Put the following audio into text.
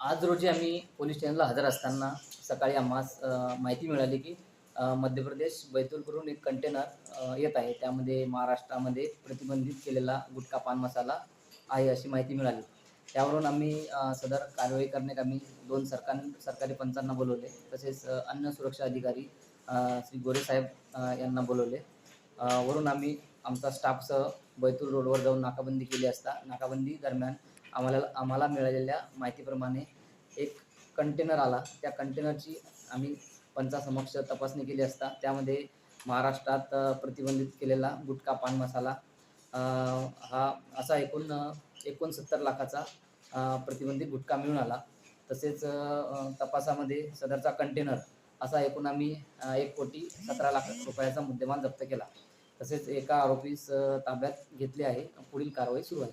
आज रोजी आम्ही पोलीस स्टेशनला हजर असताना सकाळी आम्हास माहिती मिळाली की मध्य प्रदेश बैतूलकडून एक कंटेनर येत आहे. त्यामध्ये महाराष्ट्रामध्ये प्रतिबंधित केलेला गुटखा पान मसाला आहे अशी माहिती मिळाली. त्यावरून आम्ही सदर कारवाई करण्यात आम्ही 2 सरकारी पंचांना बोलवले. तसेच अन्न सुरक्षा अधिकारी श्री गोरेसाहेब यांना बोलवले. वरून आम्ही आमचा स्टाफसह बैतूल रोडवर जाऊन नाकाबंदी केली असता नाकाबंदी दरम्यान आम्हाला मिळालेल्या माहितीप्रमाणे एक कंटेनर आला. त्या कंटेनरची आम्ही पंचासमक्ष तपासणी केली असता त्यामध्ये महाराष्ट्रात प्रतिबंधित केलेला गुटखा पान मसाला हा असा एकूण 69 लाखाचा प्रतिबंधित गुटखा मिळून आला. तसेच तपासामध्ये सदरचा कंटेनर असा एकूण आम्ही 1,17,00,000 रुपयाचा मुद्देमाल जप्त केला. तसेच एका आरोपीस ताब्यात घेतले आहे. पुढील कारवाई सुरू आहे.